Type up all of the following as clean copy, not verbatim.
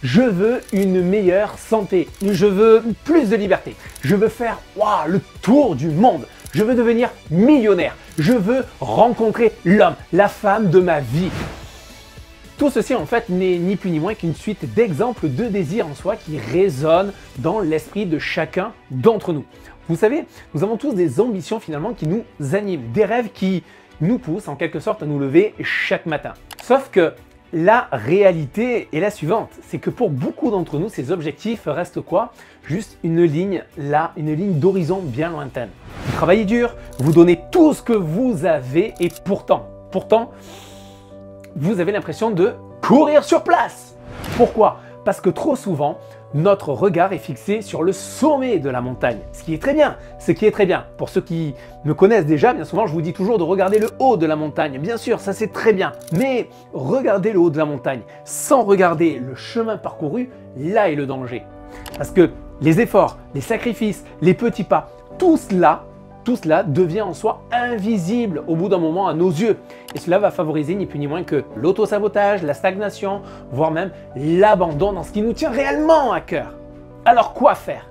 Je veux une meilleure santé. Je veux plus de liberté. Je veux faire le tour du monde. Je veux devenir millionnaire. Je veux rencontrer l'homme, la femme de ma vie. Tout ceci en fait n'est ni plus ni moins qu'une suite d'exemples de désirs en soi qui résonnent dans l'esprit de chacun d'entre nous. Vous savez, nous avons tous des ambitions finalement qui nous animent, des rêves qui nous poussent en quelque sorte à nous lever chaque matin. Sauf que la réalité est la suivante, c'est que pour beaucoup d'entre nous, ces objectifs restent quoi? Juste une ligne là, une ligne d'horizon bien lointaine. Vous travaillez dur, vous donnez tout ce que vous avez et pourtant, vous avez l'impression de courir sur place. Pourquoi? Parce que trop souvent, notre regard est fixé sur le sommet de la montagne, ce qui est très bien, Pour ceux qui me connaissent déjà, bien souvent, je vous dis toujours de regarder le haut de la montagne. Bien sûr, ça c'est très bien, mais regardez le haut de la montagne sans regarder le chemin parcouru, là est le danger. Parce que les efforts, les sacrifices, les petits pas, tout cela devient en soi invisible au bout d'un moment à nos yeux. Et cela va favoriser ni plus ni moins que l'auto-sabotage, la stagnation, voire même l'abandon dans ce qui nous tient réellement à cœur. Alors quoi faire?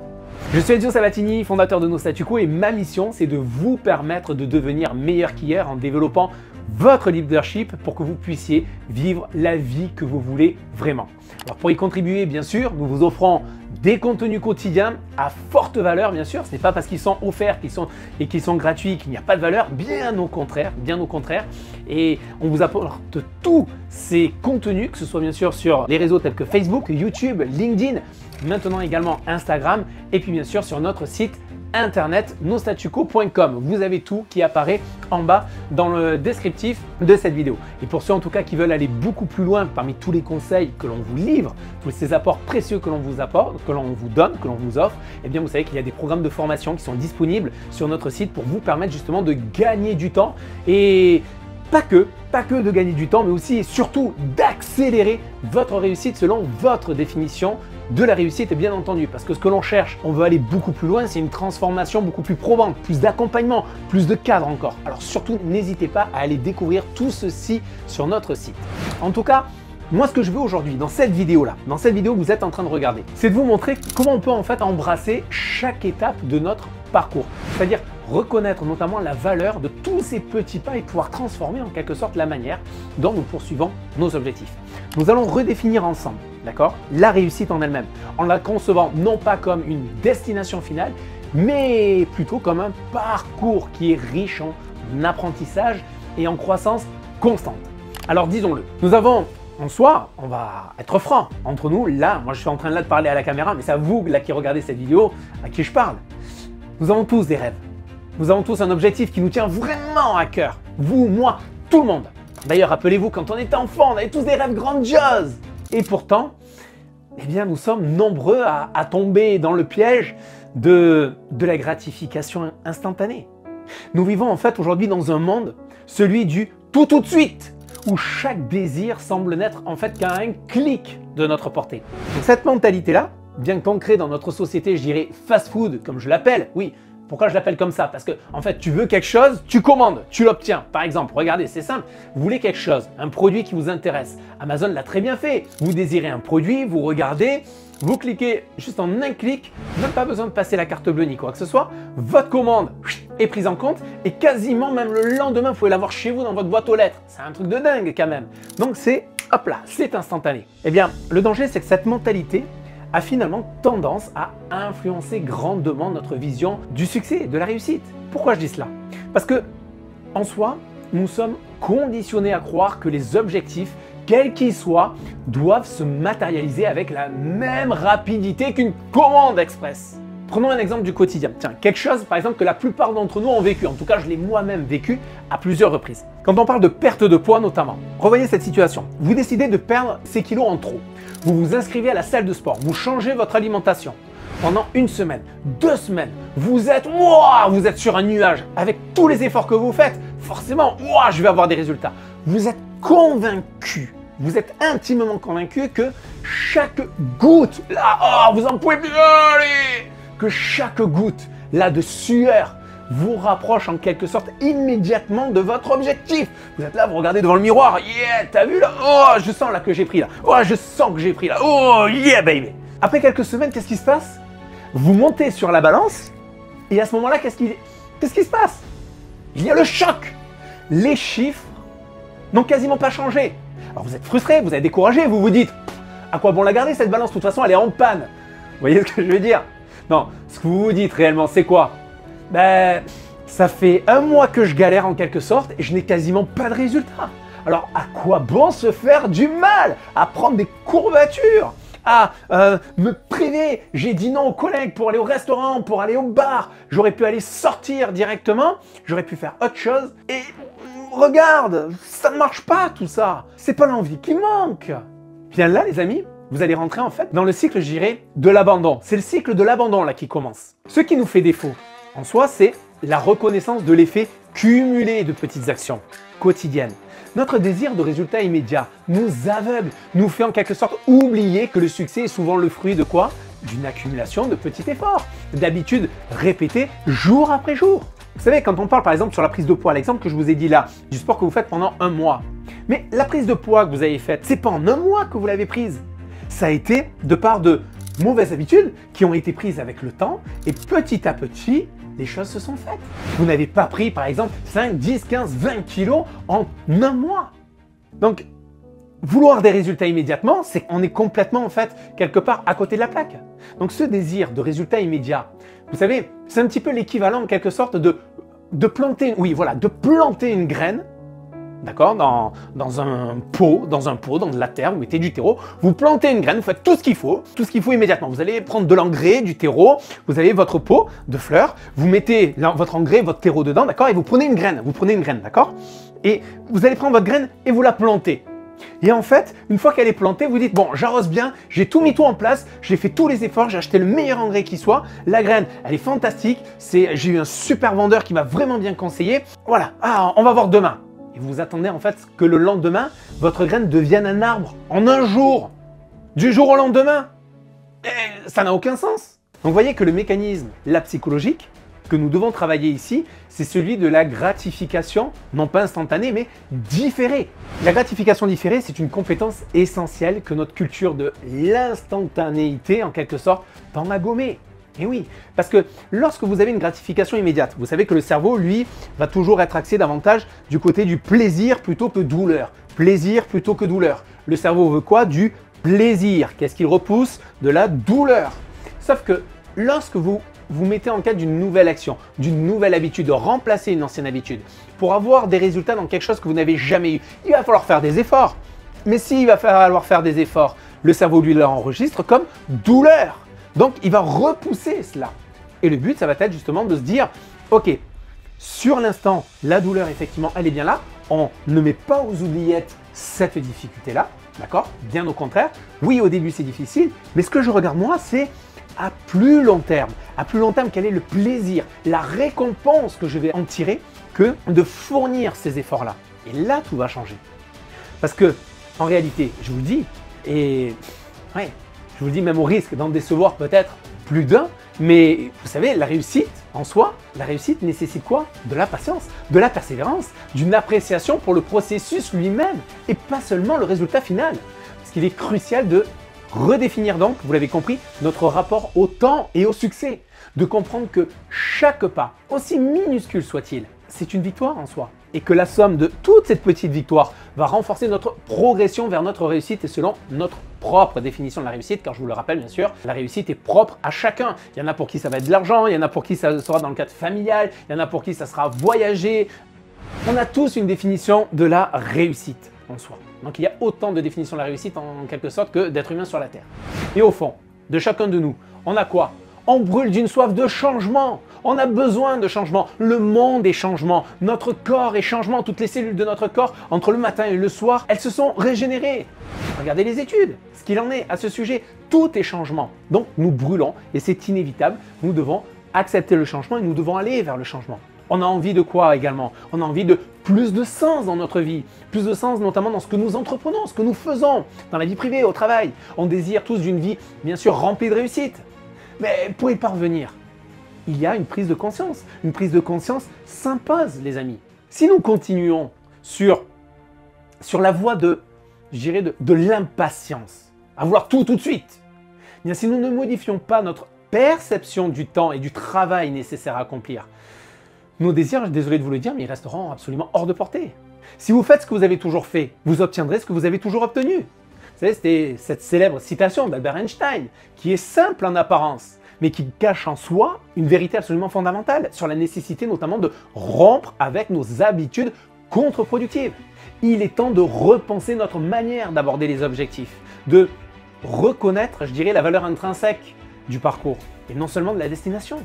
Je suis Ezio Sabatini, fondateur de No Statu Quo et ma mission c'est de vous permettre de devenir meilleur qu'hier en développant votre leadership pour que vous puissiez vivre la vie que vous voulez vraiment. Alors pour y contribuer, bien sûr, nous vous offrons des contenus quotidiens à forte valeur, bien sûr. Ce n'est pas parce qu'ils sont offerts qu'ils sont gratuits qu'il n'y a pas de valeur, bien au contraire. Et on vous apporte tous ces contenus, que ce soit bien sûr sur les réseaux tels que Facebook, YouTube, LinkedIn, maintenant également Instagram, et puis bien sûr sur notre site internet nostatuquo.com. Vous avez tout qui apparaît en bas dans le descriptif de cette vidéo. Et pour ceux en tout cas qui veulent aller beaucoup plus loin parmi tous les conseils que l'on vous livre, tous ces apports précieux que l'on vous apporte, que l'on vous donne, que l'on vous offre, eh bien vous savez qu'il y a des programmes de formation qui sont disponibles sur notre site pour vous permettre justement de gagner du temps et pas que de gagner du temps, mais aussi et surtout d'accélérer votre réussite selon votre définition de la réussite, bien entendu, parce que ce que l'on cherche, on veut aller beaucoup plus loin, c'est une transformation beaucoup plus probante, plus d'accompagnement, plus de cadre encore. Alors surtout, n'hésitez pas à aller découvrir tout ceci sur notre site. En tout cas, moi, ce que je veux aujourd'hui, dans cette vidéo-là, que vous êtes en train de regarder, c'est de vous montrer comment on peut en fait embrasser chaque étape de notre parcours. C'est-à-dire reconnaître notamment la valeur de tous ces petits pas et pouvoir transformer en quelque sorte la manière dont nous poursuivons nos objectifs. Nous allons redéfinir ensemble, d'accord, la réussite en elle-même, en la concevant non pas comme une destination finale, mais plutôt comme un parcours qui est riche en apprentissage et en croissance constante. Alors disons-le, nous avons en soi, on va être franc entre nous, là, moi je suis en train de parler à la caméra, mais c'est à vous là qui regardez cette vidéo, à qui je parle. Nous avons tous des rêves. Nous avons tous un objectif qui nous tient vraiment à cœur. Vous, moi, tout le monde. D'ailleurs, rappelez-vous, quand on était enfant, on avait tous des rêves grandioses. Et pourtant, eh bien, nous sommes nombreux à tomber dans le piège de la gratification instantanée. Nous vivons en fait aujourd'hui dans un monde, celui du tout de suite, où chaque désir semble n'être en fait qu'à un clic de notre portée. Donc cette mentalité-là, bien qu'ancrée dans notre société, je dirais fast-food, comme je l'appelle, oui. Pourquoi je l'appelle comme ça? Parce que en fait, tu veux quelque chose, tu commandes, tu l'obtiens. Par exemple, regardez, c'est simple, vous voulez quelque chose, un produit qui vous intéresse. Amazon l'a très bien fait. Vous désirez un produit, vous regardez, vous cliquez juste en un clic, même pas besoin de passer la carte bleue ni quoi que ce soit. Votre commande est prise en compte et quasiment même le lendemain, vous pouvez l'avoir chez vous dans votre boîte aux lettres. C'est un truc de dingue quand même. Donc c'est, hop là, c'est instantané. Eh bien, le danger, c'est que cette mentalité a finalement tendance à influencer grandement notre vision du succès, de la réussite. Pourquoi je dis cela? Parce que, en soi, nous sommes conditionnés à croire que les objectifs, quels qu'ils soient, doivent se matérialiser avec la même rapidité qu'une commande express. Prenons un exemple du quotidien. Tiens, quelque chose par exemple que la plupart d'entre nous ont vécu, en tout cas je l'ai moi-même vécu à plusieurs reprises. Quand on parle de perte de poids notamment, revoyez cette situation. Vous décidez de perdre ces kilos en trop. Vous vous inscrivez à la salle de sport, vous changez votre alimentation. Pendant une semaine, 2 semaines, vous êtes sur un nuage. Avec tous les efforts que vous faites, forcément, je vais avoir des résultats. Vous êtes convaincu, vous êtes intimement convaincu que chaque goutte, là, vous en pouvez plus, allez, que chaque goutte là de sueur vous rapproche en quelque sorte immédiatement de votre objectif. Vous êtes là, vous regardez devant le miroir, yeah, t'as vu là? Oh, je sens là que j'ai pris là. Oh, je sens que j'ai pris là. Oh, yeah, baby. Après quelques semaines, qu'est-ce qui se passe? Vous montez sur la balance et à ce moment-là, qu'est-ce qui se passe? Il y a le choc. Les chiffres n'ont quasiment pas changé. Alors vous êtes frustré, vous êtes découragé, vous vous dites à quoi bon la garder cette balance? De toute façon, elle est en panne. Vous voyez ce que je veux dire? Non, ce que vous vous dites réellement, c'est quoi? Ben, ça fait un mois que je galère en quelque sorte et je n'ai quasiment pas de résultat. Alors à quoi bon se faire du mal à prendre des courbatures? À me priver, j'ai dit non aux collègues pour aller au restaurant, pour aller au bar, j'aurais pu aller sortir directement, j'aurais pu faire autre chose et regarde, ça ne marche pas tout ça, c'est pas l'envie qui manque. Bien là les amis, vous allez rentrer en fait dans le cycle, je dirais, de l'abandon. C'est le cycle de l'abandon là qui commence. Ce qui nous fait défaut en soi, c'est la reconnaissance de l'effet cumulé de petites actions quotidiennes. Notre désir de résultats immédiats nous aveugle, nous fait en quelque sorte oublier que le succès est souvent le fruit de quoi? D'une accumulation de petits efforts, d'habitudes répétées jour après jour. Vous savez, quand on parle par exemple sur la prise de poids, l'exemple que je vous ai dit là, du sport que vous faites pendant un mois. Mais la prise de poids que vous avez faite, c'est pas en un mois que vous l'avez prise. Ça a été de par de mauvaises habitudes qui ont été prises avec le temps et petit à petit, les choses se sont faites. Vous n'avez pas pris par exemple 5, 10, 15, 20 kilos en un mois. Donc, vouloir des résultats immédiatement, c'est qu'on est complètement en fait quelque part à côté de la plaque. Donc ce désir de résultats immédiats, vous savez, c'est un petit peu l'équivalent en quelque sorte de planter, oui voilà, de planter une graine. D'accord, dans un pot, dans de la terre, vous mettez du terreau, vous plantez une graine, vous faites tout ce qu'il faut immédiatement. Vous allez prendre de l'engrais, du terreau, vous avez votre pot de fleurs, vous mettez votre engrais, votre terreau dedans, d'accord, et vous prenez une graine, d'accord? Et vous allez prendre votre graine et vous la plantez. Et en fait, une fois qu'elle est plantée, vous dites, bon, j'arrose bien, j'ai tout mis tout en place, j'ai fait tous les efforts, j'ai acheté le meilleur engrais qui soit, la graine, elle est fantastique, j'ai eu un super vendeur qui m'a vraiment bien conseillé, voilà, on va voir demain. Et vous attendez en fait que le lendemain, votre graine devienne un arbre en un jour, du jour au lendemain. Et ça n'a aucun sens. Donc vous voyez que le mécanisme, la psychologique, que nous devons travailler ici, c'est celui de la gratification, non pas instantanée, mais différée. La gratification différée, c'est une compétence essentielle que notre culture de l'instantanéité, en quelque sorte, tend à gommer. Et oui, parce que lorsque vous avez une gratification immédiate, vous savez que le cerveau, lui, va toujours être axé davantage du côté du plaisir plutôt que douleur. Plaisir plutôt que douleur. Le cerveau veut quoi? Du plaisir. Qu'est-ce qu'il repousse? De la douleur. Sauf que lorsque vous mettez en quête d'une nouvelle action, d'une nouvelle habitude, de remplacer une ancienne habitude, pour avoir des résultats dans quelque chose que vous n'avez jamais eu, il va falloir faire des efforts. Mais s'il va falloir faire des efforts, le cerveau, lui, l'enregistre comme douleur. Donc, il va repousser cela. Et le but, ça va être justement de se dire, ok, sur l'instant, la douleur, effectivement, elle est bien là. On ne met pas aux oubliettes cette difficulté-là, d'accord? Bien au contraire. Oui, au début, c'est difficile, mais ce que je regarde, moi, c'est à plus long terme. À plus long terme, quel est le plaisir, la récompense que je vais en tirer que de fournir ces efforts-là. Et là, tout va changer. Parce que, en réalité, je vous le dis, et ouais, je vous le dis même au risque d'en décevoir peut-être plus d'un, mais vous savez, la réussite en soi, la réussite nécessite quoi? De la patience, de la persévérance, d'une appréciation pour le processus lui-même et pas seulement le résultat final. Parce qu'il est crucial de redéfinir donc, vous l'avez compris, notre rapport au temps et au succès. De comprendre que chaque pas, aussi minuscule soit-il, c'est une victoire en soi. Et que la somme de toute cette petite victoire va renforcer notre progression vers notre réussite et selon notre propre définition de la réussite, car je vous le rappelle bien sûr, la réussite est propre à chacun. Il y en a pour qui ça va être de l'argent, il y en a pour qui ça sera dans le cadre familial, il y en a pour qui ça sera voyager. On a tous une définition de la réussite en soi. Donc il y a autant de définitions de la réussite en quelque sorte que d'êtres humains sur la Terre. Et au fond, de chacun de nous, on a quoi? On brûle d'une soif de changement. On a besoin de changement. Le monde est changement. Notre corps est changement. Toutes les cellules de notre corps, entre le matin et le soir, elles se sont régénérées. Regardez les études. Ce qu'il en est à ce sujet, tout est changement. Donc nous brûlons et c'est inévitable. Nous devons accepter le changement et nous devons aller vers le changement. On a envie de quoi également? On a envie de plus de sens dans notre vie, plus de sens notamment dans ce que nous entreprenons, ce que nous faisons, dans la vie privée, au travail. On désire tous une vie, bien sûr, remplie de réussite. Mais pour y parvenir, il y a une prise de conscience. Une prise de conscience s'impose, les amis. Si nous continuons sur la voie de l'impatience, à vouloir tout de suite, eh bien, si nous ne modifions pas notre perception du temps et du travail nécessaire à accomplir, nos désirs, désolé de vous le dire, mais ils resteront absolument hors de portée. Si vous faites ce que vous avez toujours fait, vous obtiendrez ce que vous avez toujours obtenu. Vous savez, c'était cette célèbre citation d'Albert Einstein, qui est simple en apparence, mais qui cache en soi une vérité absolument fondamentale sur la nécessité notamment de rompre avec nos habitudes contre-productives. Il est temps de repenser notre manière d'aborder les objectifs, de reconnaître, je dirais, la valeur intrinsèque du parcours et non seulement de la destination.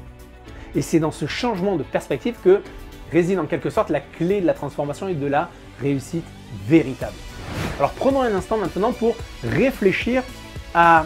Et c'est dans ce changement de perspective que réside en quelque sorte la clé de la transformation et de la réussite véritable. Alors prenons un instant maintenant pour réfléchir à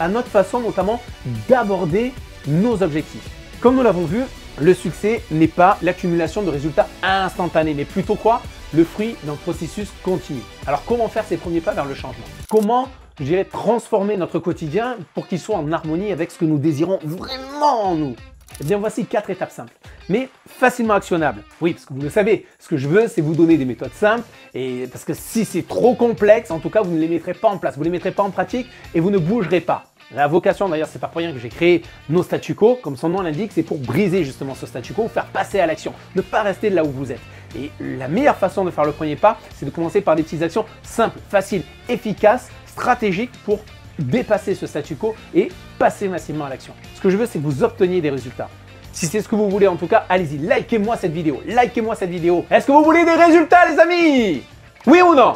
notre façon notamment d'aborder nos objectifs. Comme nous l'avons vu, le succès n'est pas l'accumulation de résultats instantanés, mais plutôt quoi? Le fruit d'un processus continu. Alors comment faire ces premiers pas vers le changement? Comment, je dirais, transformer notre quotidien pour qu'il soit en harmonie avec ce que nous désirons vraiment en nous? Eh bien, voici 4 étapes simples, mais facilement actionnables. Oui, parce que vous le savez, ce que je veux, c'est vous donner des méthodes simples, et parce que si c'est trop complexe, en tout cas, vous ne les mettrez pas en place, vous ne les mettrez pas en pratique, et vous ne bougerez pas. La vocation, d'ailleurs, c'est pas pour rien que j'ai créé nos statu quo, comme son nom l'indique, c'est pour briser justement ce statu quo, vous faire passer à l'action, ne pas rester là où vous êtes. Et la meilleure façon de faire le premier pas, c'est de commencer par des petites actions simples, faciles, efficaces, stratégiques pour dépasser ce statu quo et passer massivement à l'action. Ce que je veux, c'est que vous obteniez des résultats. Si c'est ce que vous voulez, en tout cas, allez-y, likez-moi cette vidéo, likez-moi cette vidéo. Est-ce que vous voulez des résultats, les amis? Oui ou non?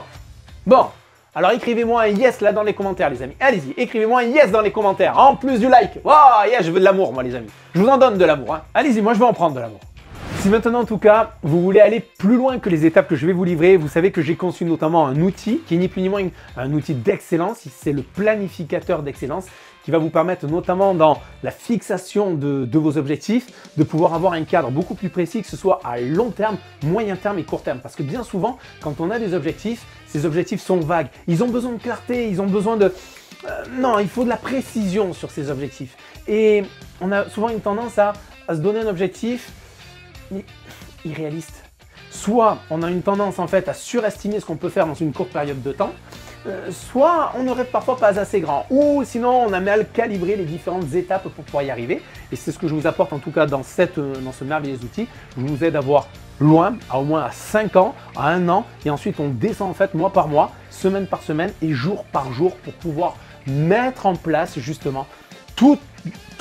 Bon, alors écrivez-moi un yes là dans les commentaires, les amis. Allez-y, écrivez-moi un yes dans les commentaires, en plus du like. Wow, yeah, je veux de l'amour, moi, les amis. Je vous en donne de l'amour, hein. Allez-y, moi, je vais en prendre de l'amour. Si maintenant, en tout cas, vous voulez aller plus loin que les étapes que je vais vous livrer, vous savez que j'ai conçu notamment un outil qui est ni plus ni moins un outil d'excellence. C'est le planificateur d'excellence qui va vous permettre notamment dans la fixation de vos objectifs, de pouvoir avoir un cadre beaucoup plus précis, que ce soit à long terme, moyen terme et court terme. Parce que bien souvent, quand on a des objectifs, ces objectifs sont vagues. Ils ont besoin de clarté, ils ont besoin de... non, il faut de la précision sur ces objectifs. Et on a souvent une tendance à se donner un objectif irréaliste. Soit on a une tendance en fait à surestimer ce qu'on peut faire dans une courte période de temps, soit on ne rêve parfois pas assez grand, ou sinon on a mal calibré les différentes étapes pour pouvoir y arriver. Et c'est ce que je vous apporte en tout cas dans ce merveilleux outil. Je vous aide à voir loin, à au moins à 5 ans, à 1 an, et ensuite on descend en fait mois par mois, semaine par semaine et jour par jour pour pouvoir mettre en place justement tous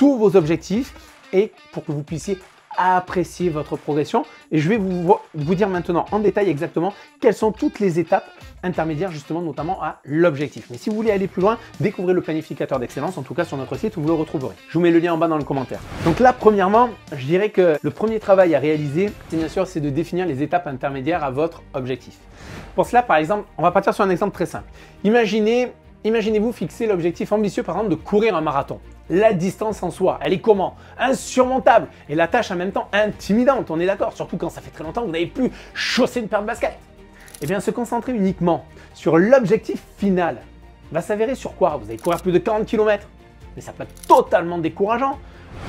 vos objectifs et pour que vous puissiez apprécier votre progression. Et je vais vous dire maintenant en détail exactement quelles sont toutes les étapes intermédiaires justement notamment à l'objectif. Mais si vous voulez aller plus loin, découvrez le planificateur d'excellence, en tout cas sur notre site où vous le retrouverez. Je vous mets le lien en bas dans le commentaire. Donc là, premièrement, je dirais que le premier travail à réaliser, bien sûr, c'est de définir les étapes intermédiaires à votre objectif. Pour cela, par exemple, on va partir sur un exemple très simple. Imaginez-vous fixer l'objectif ambitieux, par exemple, de courir un marathon. La distance en soi, elle est comment? Insurmontable. Et la tâche en même temps intimidante, on est d'accord. Surtout quand ça fait très longtemps que vous n'avez plus chaussé une paire de baskets. Eh bien, se concentrer uniquement sur l'objectif final va s'avérer sur quoi? Vous allez courir plus de 40 km. Mais ça peut être totalement décourageant.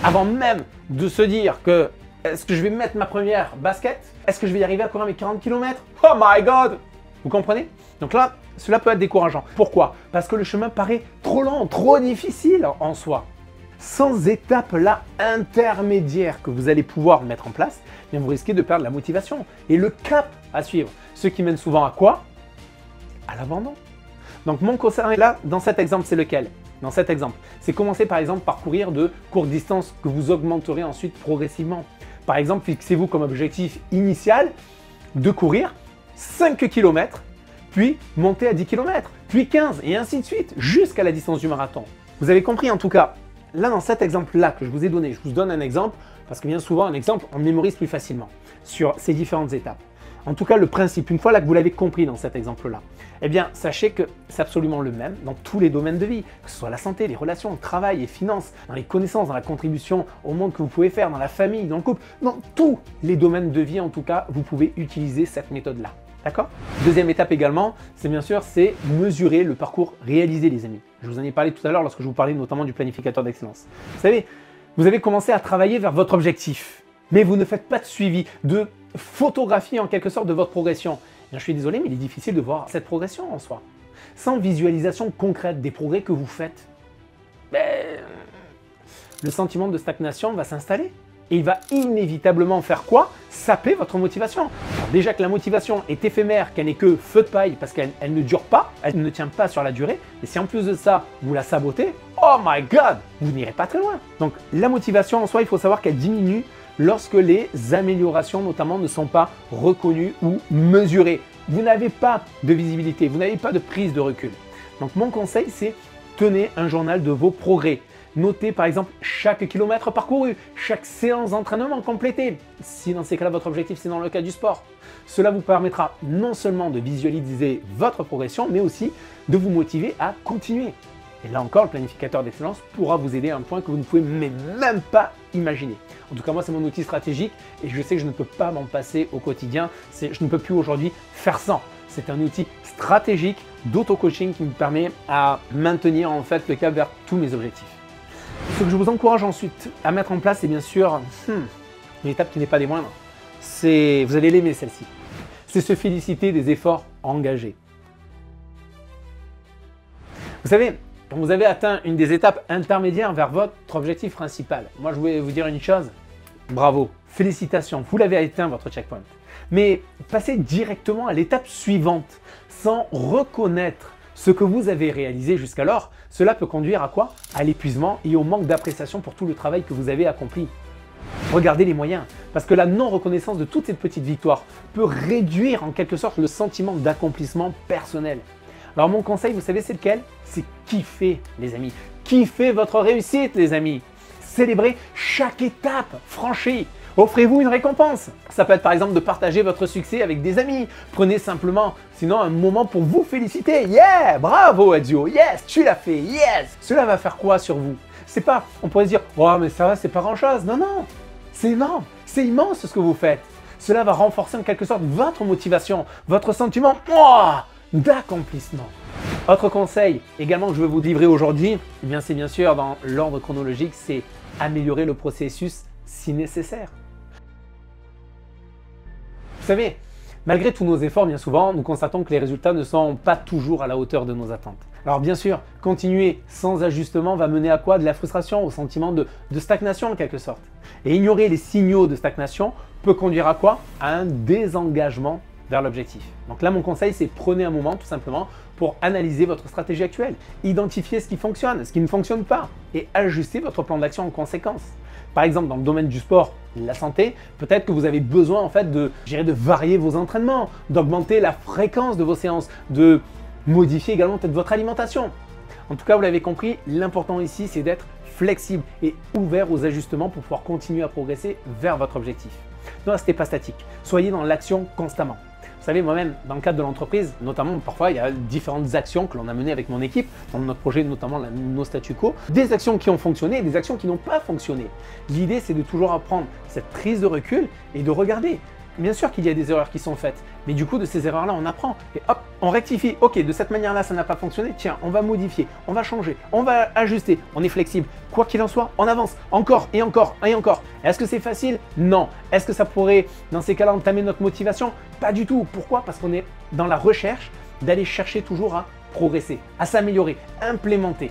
Avant même de se dire que est-ce que je vais mettre ma première basket? Est-ce que je vais y arriver à courir mes 40 km? Oh my god! Vous comprenez? Donc là, cela peut être décourageant. Pourquoi? Parce que le chemin paraît trop long, trop difficile en soi. Sans étape là intermédiaire que vous allez pouvoir mettre en place, eh bien vous risquez de perdre la motivation et le cap à suivre. Ce qui mène souvent à quoi? À l'abandon. Donc mon conseil là, dans cet exemple, c'est lequel? Dans cet exemple, c'est commencer par exemple par courir de courtes distances que vous augmenterez ensuite progressivement. Par exemple, fixez-vous comme objectif initial de courir 5 km, puis monter à 10 km, puis 15 et ainsi de suite, jusqu'à la distance du marathon. Vous avez compris en tout cas, là dans cet exemple-là que je vous ai donné, je vous donne un exemple, parce que bien souvent un exemple, on mémorise plus facilement sur ces différentes étapes. En tout cas, le principe, une fois là que vous l'avez compris dans cet exemple-là, eh bien, sachez que c'est absolument le même dans tous les domaines de vie, que ce soit la santé, les relations, le travail, les finances, dans les connaissances, dans la contribution au monde que vous pouvez faire, dans la famille, dans le couple, dans tous les domaines de vie en tout cas, vous pouvez utiliser cette méthode-là. D'accord? Deuxième étape également, c'est bien sûr, c'est mesurer le parcours réalisé, les amis. Je vous en ai parlé tout à l'heure lorsque je vous parlais notamment du planificateur d'excellence. Vous savez, Vous avez commencé à travailler vers votre objectif, mais vous ne faites pas de suivi, de photographie en quelque sorte de votre progression. Bien, je suis désolé, mais il est difficile de voir cette progression en soi. Sans visualisation concrète des progrès que vous faites, le sentiment de stagnation va s'installer. Et il va inévitablement faire quoi? Saper votre motivation. Alors déjà que la motivation est éphémère, qu'elle n'est que feu de paille parce qu'elle ne dure pas, elle ne tient pas sur la durée. Et si en plus de ça, vous la sabotez, oh my god, vous n'irez pas très loin. Donc la motivation en soi, il faut savoir qu'elle diminue lorsque les améliorations notamment ne sont pas reconnues ou mesurées. Vous n'avez pas de visibilité, vous n'avez pas de prise de recul. Donc mon conseil, c'est tenez un journal de vos progrès. Notez par exemple chaque kilomètre parcouru, chaque séance d'entraînement complétée, si dans ces cas-là votre objectif c'est dans le cas du sport. Cela vous permettra non seulement de visualiser votre progression, mais aussi de vous motiver à continuer. Et là encore, le planificateur d'excellence pourra vous aider à un point que vous ne pouvez même pas imaginer. En tout cas, moi, c'est mon outil stratégique et je sais que je ne peux pas m'en passer au quotidien. Je ne peux plus aujourd'hui faire sans. C'est un outil stratégique d'auto-coaching qui me permet à maintenir en fait le cap vers tous mes objectifs. Ce que je vous encourage ensuite à mettre en place, c'est bien sûr une étape qui n'est pas des moindres. Vous allez l'aimer celle-ci. C'est se féliciter des efforts engagés. Vous savez, quand vous avez atteint une des étapes intermédiaires vers votre objectif principal, moi je voulais vous dire une chose, bravo, félicitations, vous l'avez atteint votre checkpoint. Mais passez directement à l'étape suivante sans reconnaître ce que vous avez réalisé jusqu'alors, cela peut conduire à quoi? À l'épuisement et au manque d'appréciation pour tout le travail que vous avez accompli. Regardez les moyens, parce que la non-reconnaissance de toutes ces petites victoires peut réduire en quelque sorte le sentiment d'accomplissement personnel. Alors mon conseil, vous savez c'est lequel? C'est kiffer les amis. Kiffez votre réussite les amis. Célébrez chaque étape franchie. Offrez-vous une récompense. Ça peut être par exemple de partager votre succès avec des amis. Prenez simplement, sinon un moment pour vous féliciter. Yeah, bravo Ezio, yes, tu l'as fait, yes. Cela va faire quoi sur vous? C'est pas, on pourrait se dire, oh mais ça va, c'est pas grand chose. Non, non, c'est énorme, c'est immense ce que vous faites. Cela va renforcer en quelque sorte votre motivation, votre sentiment d'accomplissement. Autre conseil également que je veux vous livrer aujourd'hui, eh bien c'est bien sûr dans l'ordre chronologique, c'est améliorer le processus si nécessaire. Vous savez, malgré tous nos efforts, bien souvent, nous constatons que les résultats ne sont pas toujours à la hauteur de nos attentes. Alors bien sûr, continuer sans ajustement va mener à quoi? De la frustration, au sentiment de stagnation en quelque sorte. Et ignorer les signaux de stagnation peut conduire à quoi? À un désengagement vers l'objectif. Donc là, mon conseil, c'est prenez un moment tout simplement pour analyser votre stratégie actuelle, identifier ce qui fonctionne, ce qui ne fonctionne pas et ajuster votre plan d'action en conséquence. Par exemple, dans le domaine du sport, la santé, peut-être que vous avez besoin en fait de varier vos entraînements, d'augmenter la fréquence de vos séances, de modifier également peut-être votre alimentation. En tout cas, vous l'avez compris, l'important ici, c'est d'être flexible et ouvert aux ajustements pour pouvoir continuer à progresser vers votre objectif. Ne restez pas statique, soyez dans l'action constamment. Vous savez, moi-même, dans le cadre de l'entreprise, notamment, parfois, il y a différentes actions que l'on a menées avec mon équipe, dans notre projet, notamment nos statu quo, des actions qui ont fonctionné et des actions qui n'ont pas fonctionné. L'idée, c'est de toujours apprendre cette prise de recul et de regarder. Bien sûr qu'il y a des erreurs qui sont faites, mais du coup, de ces erreurs-là, on apprend. Et hop, on rectifie. Ok, de cette manière-là, ça n'a pas fonctionné. Tiens, on va modifier, on va changer, on va ajuster. On est flexible. Quoi qu'il en soit, on avance encore et encore et encore. Est-ce que c'est facile? Non. Est-ce que ça pourrait, dans ces cas-là, entamer notre motivation? Pas du tout. Pourquoi? Parce qu'on est dans la recherche d'aller chercher toujours à progresser, à s'améliorer, implémenter.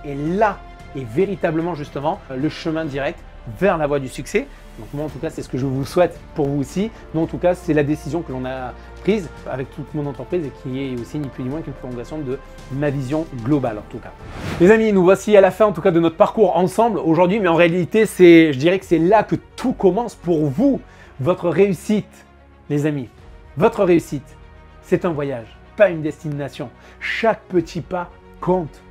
Et là est véritablement, justement, le chemin direct vers la voie du succès. Donc moi en tout cas c'est ce que je vous souhaite pour vous aussi, mais en tout cas c'est la décision que l'on a prise avec toute mon entreprise et qui est aussi ni plus ni moins qu'une prolongation de ma vision globale en tout cas. Les amis, nous voici à la fin en tout cas de notre parcours ensemble aujourd'hui, mais en réalité je dirais que c'est là que tout commence pour vous, votre réussite les amis. Votre réussite, c'est un voyage, pas une destination. Chaque petit pas compte.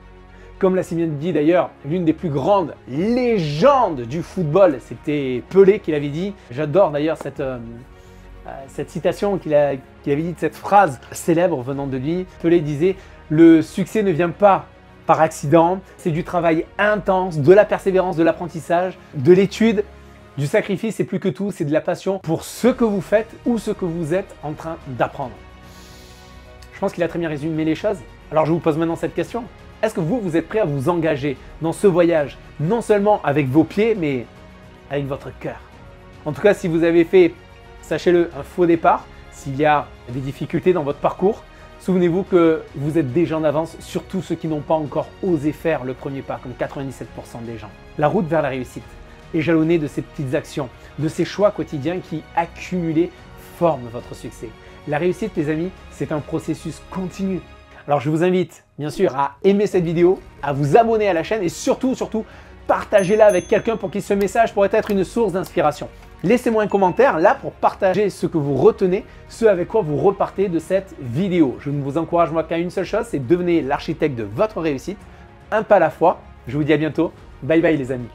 Comme l'a si bien dit d'ailleurs l'une des plus grandes légendes du football, c'était Pelé qui l'avait dit. J'adore d'ailleurs cette citation qu'il avait dit, cette phrase célèbre venant de lui. Pelé disait « Le succès ne vient pas par accident, c'est du travail intense, de la persévérance, de l'apprentissage, de l'étude, du sacrifice et plus que tout, c'est de la passion pour ce que vous faites ou ce que vous êtes en train d'apprendre. » Je pense qu'il a très bien résumé les choses. Alors je vous pose maintenant cette question. Est-ce que vous êtes prêt à vous engager dans ce voyage, non seulement avec vos pieds, mais avec votre cœur? En tout cas, si vous avez fait, sachez-le, un faux départ, s'il y a des difficultés dans votre parcours, souvenez-vous que vous êtes déjà en avance, surtout ceux qui n'ont pas encore osé faire le premier pas, comme 97% des gens. La route vers la réussite est jalonnée de ces petites actions, de ces choix quotidiens qui, accumulés, forment votre succès. La réussite, les amis, c'est un processus continu. Alors je vous invite, bien sûr, à aimer cette vidéo, à vous abonner à la chaîne et surtout, partagez-la avec quelqu'un pour que ce message pourrait être une source d'inspiration. Laissez-moi un commentaire là pour partager ce que vous retenez, ce avec quoi vous repartez de cette vidéo. Je ne vous encourage moi qu'à une seule chose, c'est devenir l'architecte de votre réussite, un pas à la fois. Je vous dis à bientôt. Bye bye les amis.